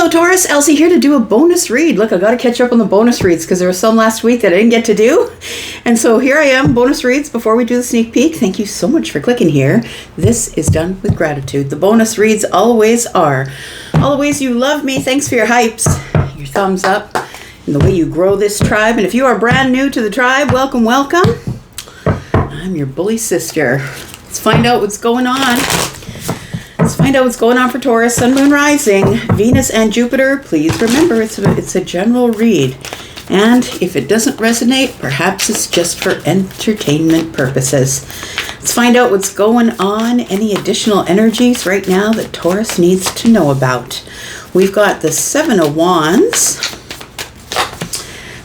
Hello Taurus, Elsie here to do a bonus read. Look, I got to catch up on the bonus reads because there was some last week that I didn't get to do. And so here I am, bonus reads before we do the sneak peek. Thank you so much for clicking here. This is done with gratitude. The bonus reads always are. All the ways you love me, thanks for your hypes, your thumbs up, and the way you grow this tribe. And if you are brand new to the tribe, welcome, welcome. I'm your bully sister. Let's find out what's going on. Let's find out what's going on for Taurus, Sun, Moon, Rising, Venus, and Jupiter. Please remember, it's a general read. And if it doesn't resonate, perhaps it's just for entertainment purposes. Let's find out what's going on, any additional energies right now that Taurus needs to know about. We've got the Seven of Wands.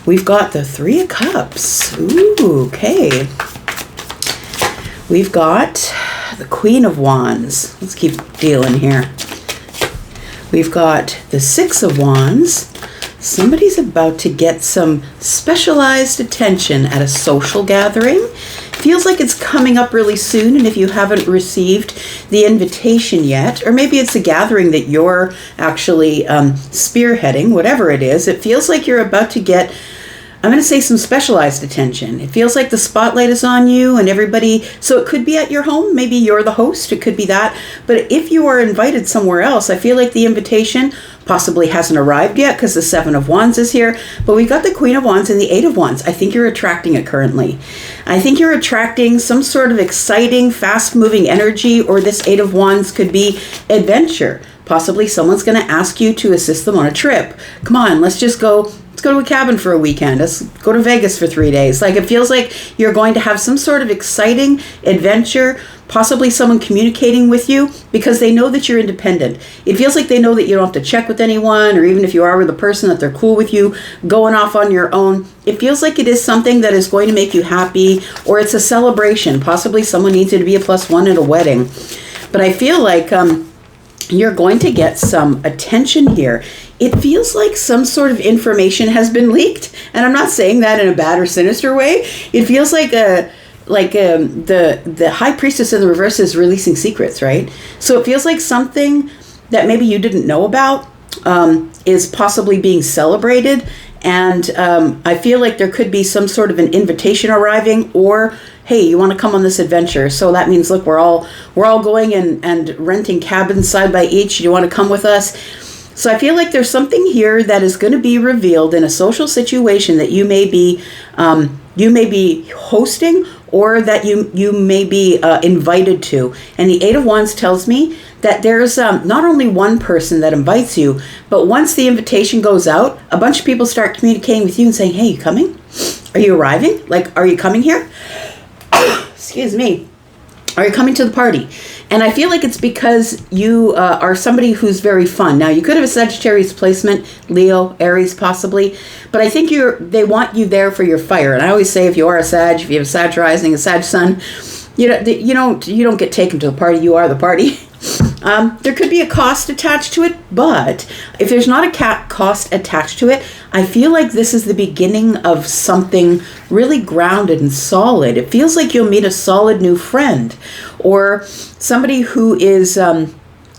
We've got the Three of Cups. Ooh, okay. We've got the Queen of Wands. Let's keep dealing here. We've got the Six of Wands. Somebody's about to get some specialized attention at a social gathering. Feels like it's coming up really soon, and if you haven't received the invitation yet, or maybe it's a gathering that you're actually spearheading, whatever it is, it feels like you're about to get, I'm going to say, some specialized attention. It feels like the spotlight is on you and everybody, so it could be at your home, maybe you're the host, it could be that, but if you are invited somewhere else, I feel like the invitation possibly hasn't arrived yet because the Seven of Wands is here, but we got the Queen of Wands and the Eight of Wands. I think you're attracting it currently. I think you're attracting some sort of exciting, fast-moving energy, or this Eight of Wands could be adventure. Possibly someone's going to ask you to assist them on a trip. Come on, let's go to a cabin for a weekend. Let's go to Vegas for 3 days. Like, it feels like you're going to have some sort of exciting adventure, possibly someone communicating with you because they know that you're independent. It feels like they know that you don't have to check with anyone, or even if you are with a person, that they're cool with you going off on your own. It feels like it is something that is going to make you happy, or it's a celebration. Possibly someone needs you to be a +1 at a wedding. But I feel like you're going to get some attention here. It feels like some sort of information has been leaked, and I'm not saying that in a bad or sinister way. It feels like the High Priestess in the reverse is releasing secrets, right? So it feels like something that maybe you didn't know about is possibly being celebrated, and I feel like there could be some sort of an invitation arriving, or hey, you want to come on this adventure? So that means, look, we're all going and renting cabins side by each. You want to come with us? So I feel like there's something here that is going to be revealed in a social situation that you may be hosting, or that you may be invited to. And the Eight of Wands tells me that there's not only one person that invites you, but once the invitation goes out, a bunch of people start communicating with you and saying, hey, you coming? Are you arriving? Like, are you coming here? Excuse me. Are you coming to the party? And I feel like it's because you are somebody who's very fun. Now, you could have a Sagittarius placement, Leo, Aries possibly, but I think they want you there for your fire. And I always say, if you are a Sag, if you have a Sag rising, a Sag sun, you don't get taken to the party. You are the party. There could be a cost attached to it, but if there's not a cost attached to it, I feel like this is the beginning of something really grounded and solid. It feels like you'll meet a solid new friend, or somebody who is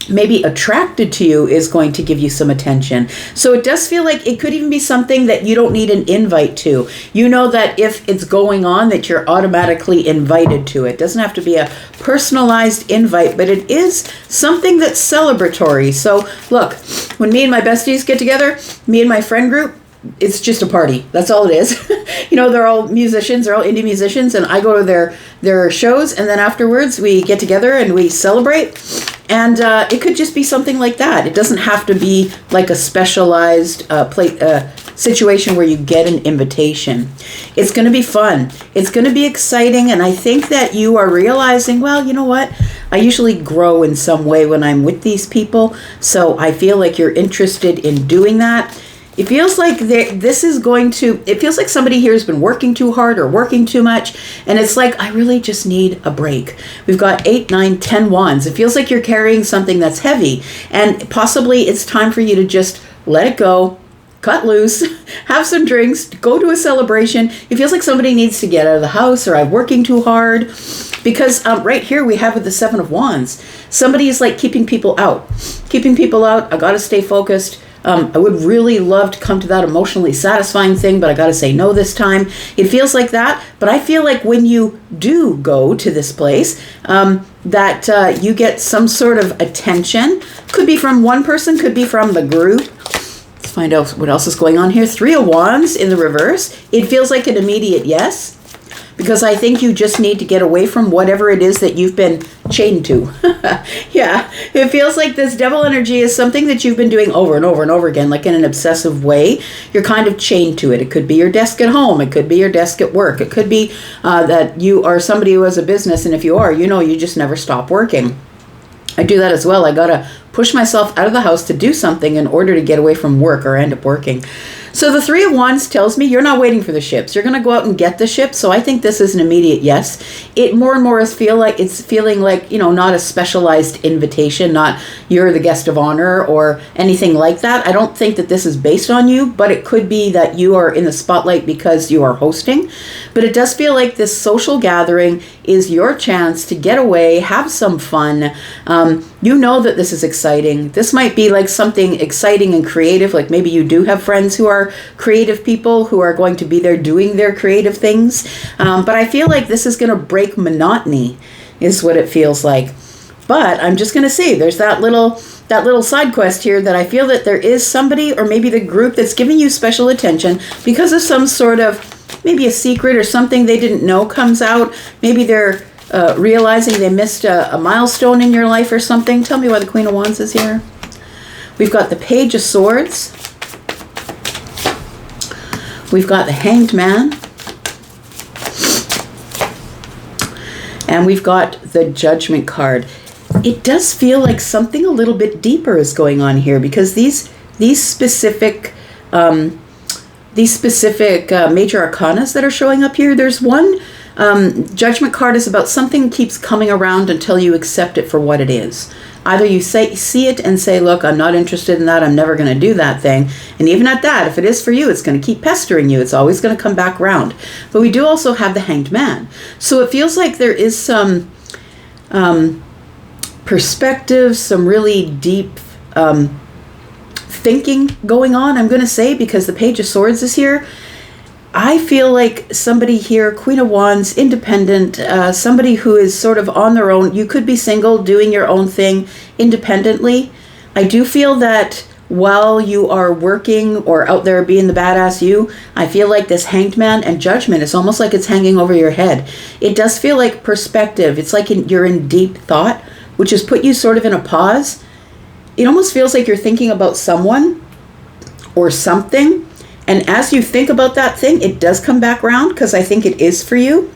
maybe attracted to you is going to give you some attention. So it does feel like it could even be something that you don't need an invite to. You know that if it's going on, that you're automatically invited to it. It doesn't have to be a personalized invite, but it is something that's celebratory. So look, when me and my besties get together, me and my friend group, it's just a party. That's all it is. They're all musicians, they're all indie musicians, and I go to their shows, and then afterwards we get together and we celebrate. And it could just be something like that. It doesn't have to be like a specialized situation where you get an invitation. It's going to be fun. It's going to be exciting. And I think that you are realizing, well, you know what? I usually grow in some way when I'm with these people. So I feel like you're interested in doing that. It feels like it feels like somebody here has been working too hard or working too much. And it's like, I really just need a break. We've got 8, 9, 10 wands. It feels like you're carrying something that's heavy. And possibly it's time for you to just let it go, cut loose, have some drinks, go to a celebration. It feels like somebody needs to get out of the house, or I'm working too hard. Because right here we have with the Seven of Wands, somebody is like keeping people out. I got to stay focused. I would really love to come to that emotionally satisfying thing, but I got to say no this time. It feels like that, but I feel like when you do go to this place, that you get some sort of attention. Could be from one person, could be from the group. Let's find out what else is going on here. 3 of Wands in the reverse. It feels like an immediate yes, because I think you just need to get away from whatever it is that you've been chained to. Yeah, it feels like this devil energy is something that you've been doing over and over and over again, like in an obsessive way. You're kind of chained to it. It could be your desk at home. It could be your desk at work. It could be that you are somebody who has a business, and if you are, you just never stop working. I do that as well. I got to push myself out of the house to do something in order to get away from work or end up working. So the 3 of Wands tells me you're not waiting for the ships. You're going to go out and get the ships. So I think this is an immediate yes. It more and more is feeling like, not a specialized invitation, not you're the guest of honor or anything like that. I don't think that this is based on you, but it could be that you are in the spotlight because you are hosting. But it does feel like this social gathering is your chance to get away, have some fun. You know that this is exciting. This might be like something exciting and creative, like maybe you do have friends who are creative people who are going to be there doing their creative things. But I feel like this is going to break monotony, is what it feels like. But I'm just going to say there's that little side quest here that I feel that there is somebody or maybe the group that's giving you special attention because of some sort of maybe a secret or something they didn't know comes out. Maybe they're realizing they missed a milestone in your life or something. Tell me why the Queen of Wands is here. We've got the Page of Swords. We've got the Hanged Man. And we've got the Judgment card. It does feel like something a little bit deeper is going on here because these specific major arcanas that are showing up here, there's one Judgment card is about something keeps coming around until you accept it for what it is. Either you see it and say, look, I'm not interested in that. I'm never going to do that thing. And even at that, if it is for you, it's going to keep pestering you. It's always going to come back around. But we do also have the Hanged Man. So it feels like there is some perspective, some really deep thinking going on, I'm going to say, because the Page of Swords is here. I feel like somebody here, Queen of Wands, independent, somebody who is sort of on their own. You could be single, doing your own thing independently. I do feel that while you are working or out there being the badass you, I feel like this Hanged Man and Judgment is almost like it's hanging over your head. It does feel like perspective. It's like you're in deep thought, which has put you sort of in a pause. It almost feels like you're thinking about someone or something. And as you think about that thing, it does come back around because I think it is for you.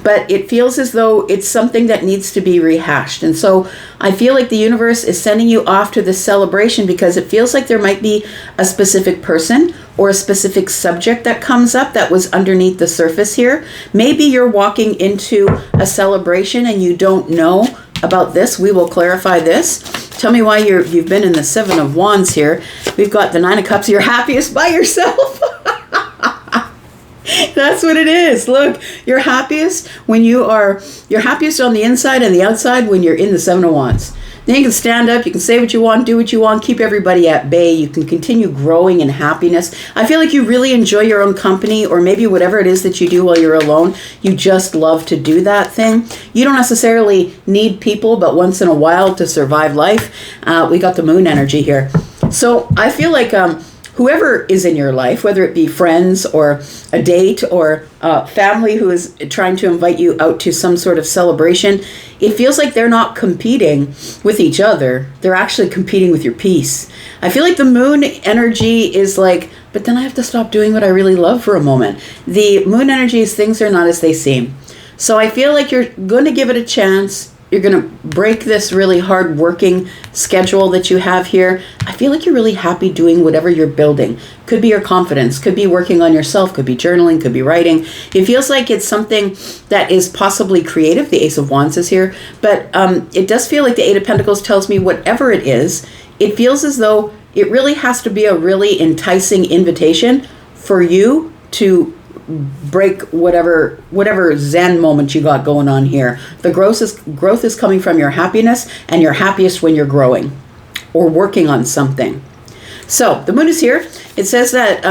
But it feels as though it's something that needs to be rehashed. And so I feel like the universe is sending you off to this celebration because it feels like there might be a specific person or a specific subject that comes up that was underneath the surface here. Maybe you're walking into a celebration and you don't know about this. We will clarify this. Tell me why you've been in the 7 of Wands here. We've got the 9 of Cups. You're happiest by yourself. That's what it is. Look, you're happiest you're happiest on the inside and the outside when you're in the 7 of Wands. Then you can stand up, you can say what you want, do what you want, keep everybody at bay. You can continue growing in happiness. I feel like you really enjoy your own company, or maybe whatever it is that you do while you're alone. You just love to do that thing. You don't necessarily need people, but once in a while to survive life. We got the Moon energy here. So I feel like whoever is in your life, whether it be friends or a date or family who is trying to invite you out to some sort of celebration, it feels like they're not competing with each other. They're actually competing with your peace. I feel like the Moon energy is like, but then I have to stop doing what I really love for a moment. The Moon energy is things are not as they seem. So I feel like you're going to give it a chance. You're going to break this really hard working schedule that you have here. I feel like you're really happy doing whatever you're building. Could be your confidence, could be working on yourself, could be journaling, could be writing. It feels like it's something that is possibly creative. The Ace of Wands is here. But it does feel like the 8 of Pentacles tells me whatever it is, it feels as though it really has to be a really enticing invitation for you to break whatever Zen moment you got going on here. The growth is coming from your happiness, and you're happiest when you're growing or working on something. So the moon is here. It says that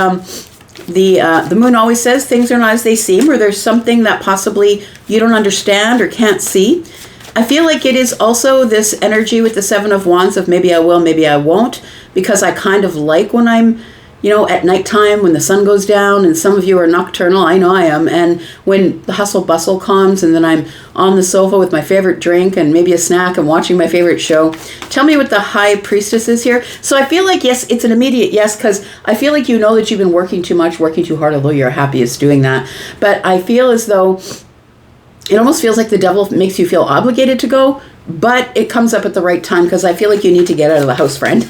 the moon always says things are not as they seem, or there's something that possibly you don't understand or can't see. I feel like it is also this energy with the Seven of Wands of maybe I will, maybe I won't, because I kind of like when I'm, at nighttime when the sun goes down, and some of you are nocturnal, I know I am, and when the hustle bustle comes and then I'm on the sofa with my favorite drink and maybe a snack and watching my favorite show. Tell me what the High Priestess is here. So I feel like, yes, it's an immediate yes, because I feel like you know that you've been working too much, working too hard, although you're happiest doing that. But I feel as though it almost feels like the devil makes you feel obligated to go, but it comes up at the right time because I feel like you need to get out of the house, friend.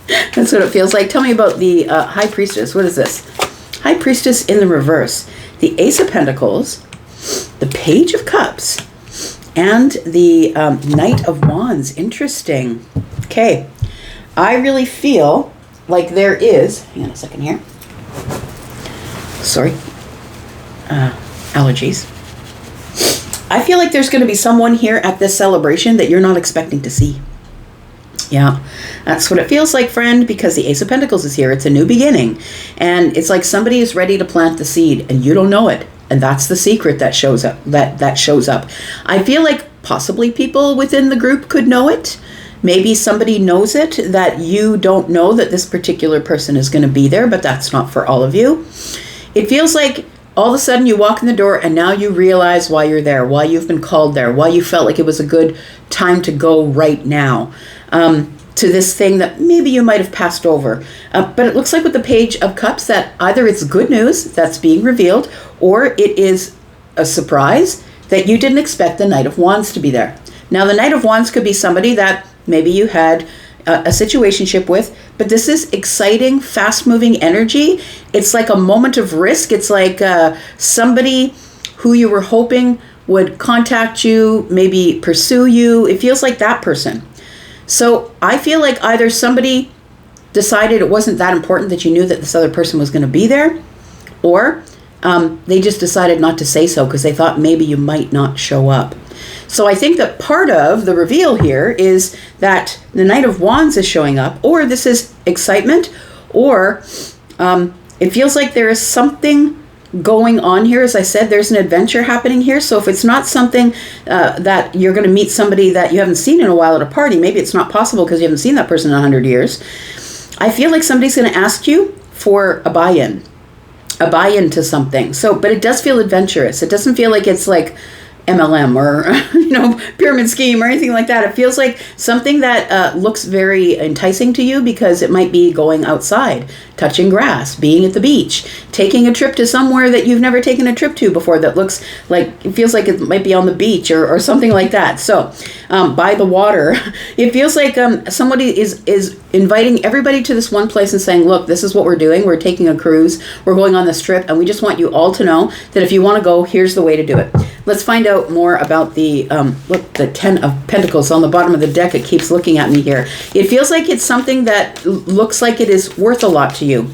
That's what it feels like. Tell me about the High Priestess. What is this? High Priestess in the reverse. The Ace of Pentacles, the Page of Cups, and the Knight of Wands. Interesting. Okay. I really feel like there is... Hang on a second here. Sorry. Allergies. I feel like there's going to be someone here at this celebration that you're not expecting to see. Yeah, that's what it feels like, friend, because the Ace of Pentacles is here. It's a new beginning. And it's like somebody is ready to plant the seed and you don't know it. And that's the secret that shows up. That shows up. I feel like possibly people within the group could know it. Maybe somebody knows it that you don't know that this particular person is going to be there, but that's not for all of you. It feels like all of a sudden you walk in the door and now you realize why you're there, why you've been called there, why you felt like it was a good time to go right now. To this thing that maybe you might have passed over. But it looks like with the Page of Cups that either it's good news that's being revealed, or it is a surprise that you didn't expect the Knight of Wands to be there. Now, the Knight of Wands could be somebody that maybe you had a situationship with, but this is exciting, fast-moving energy. It's like a moment of risk. It's like somebody who you were hoping would contact you, maybe pursue you. It feels like that person. So I feel like either somebody decided it wasn't that important that you knew that this other person was going to be there, or they just decided not to say so because they thought maybe you might not show up. So I think that part of the reveal here is that the Knight of Wands is showing up, or this is excitement, or it feels like there is something going on here. As I said, there's an adventure happening here. So if it's not something that you're going to meet somebody that you haven't seen in a while at a party, maybe it's not possible because you haven't seen that person in 100 years. I feel like somebody's going to ask you for a buy-in to something. So, but it does feel adventurous. It doesn't feel like it's like MLM or, pyramid scheme or anything like that. It feels like something that looks very enticing to you because it might be going outside, touching grass, being at the beach, taking a trip to somewhere that you've never taken a trip to before that looks like, it feels like it might be on the beach or something like that. So by the water, it feels like somebody is inviting everybody to this one place and saying, look, this is what we're doing. We're taking a cruise. We're going on this trip. And we just want you all to know that if you want to go, here's the way to do it. Let's find out more about the, the 10 of Pentacles on the bottom of the deck. It keeps looking at me here. It feels like it's something that looks like it is worth a lot to you.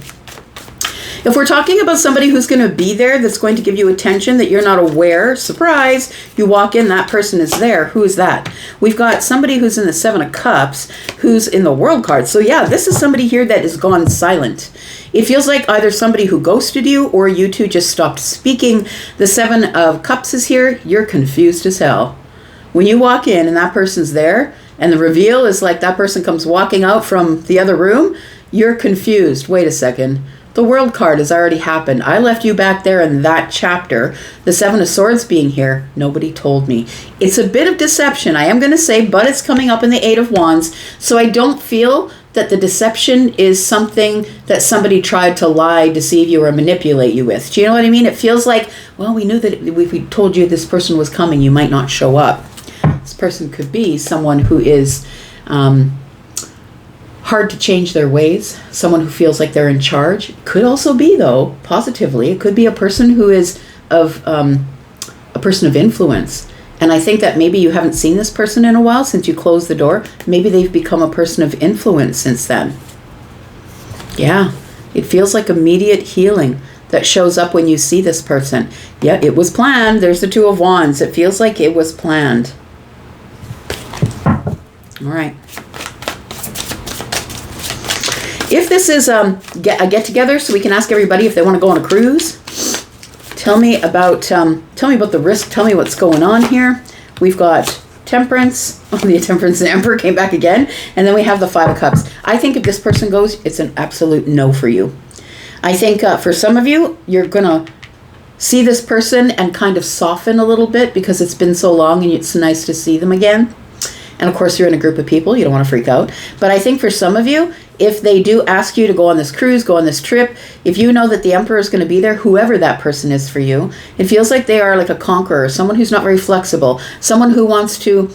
If we're talking about somebody who's going to be there, that's going to give you attention that you're not aware, surprise, you walk in, that person is there. Who is that? We've got somebody who's in the Seven of Cups, who's in the World card. So yeah, this is somebody here that is gone silent. It feels like either somebody who ghosted you or you two just stopped speaking. The Seven of Cups is here. You're confused as hell. When you walk in and that person's there, and the reveal is like that person comes walking out from the other room, you're confused. Wait a second. The World card has already happened. I left you back there in that chapter. The Seven of Swords being here, nobody told me. It's a bit of deception, I am going to say, but it's coming up in the Eight of Wands. So I don't feel that the deception is something that somebody tried to lie, deceive you, or manipulate you with. Do you know what I mean? It feels like, well, we knew that if we told you this person was coming, you might not show up. This person could be someone who is hard to change their ways, someone who feels like they're in charge. Could also be, though, positively, it could be a person who is a person of influence. And I think that maybe you haven't seen this person in a while since you closed the door. Maybe they've become a person of influence since then. Yeah, it feels like immediate healing that shows up when you see this person. Yeah, it was planned. There's the Two of Wands. It feels like it was planned. All right. if this is a get-together so we can ask everybody if they want to go on a cruise, tell me about the risk. Tell me what's going on here. We've got Temperance. Oh, the Temperance and Emperor came back again. And then we have the Five of Cups. I think if this person goes, it's an absolute no for you. I think for some of you, you're going to see this person and kind of soften a little bit because it's been so long and it's nice to see them again. And of course, you're in a group of people. You don't want to freak out. But I think for some of you, if they do ask you to go on this cruise, go on this trip, if you know that the Emperor is going to be there, whoever that person is for you, it feels like they are like a conqueror, someone who's not very flexible, someone who wants to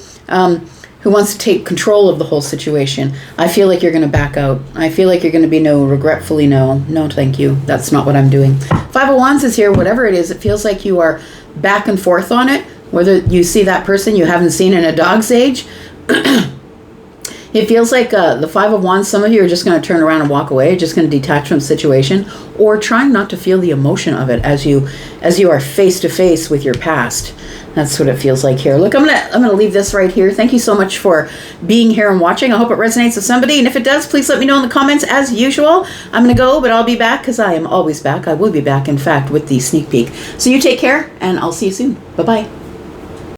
take control of the whole situation. I feel like you're going to back out. I feel like you're going to be regretfully no, thank you. That's not what I'm doing. Five of Wands is here. Whatever it is, it feels like you are back and forth on it. Whether you see that person you haven't seen in a dog's age. It feels like the Five of Wands, some of you are just going to turn around and walk away, just going to detach from the situation, or trying not to feel the emotion of it as you are face to face with your past. That's what it feels like here. Look, I'm gonna leave this right here. Thank you so much for being here and watching. I hope it resonates with somebody, and if it does, please let me know in the comments as usual. I'm gonna go, but I'll be back because I am always back. I will be back, in fact, with the sneak peek. So you take care, and I'll see you soon. Bye-bye.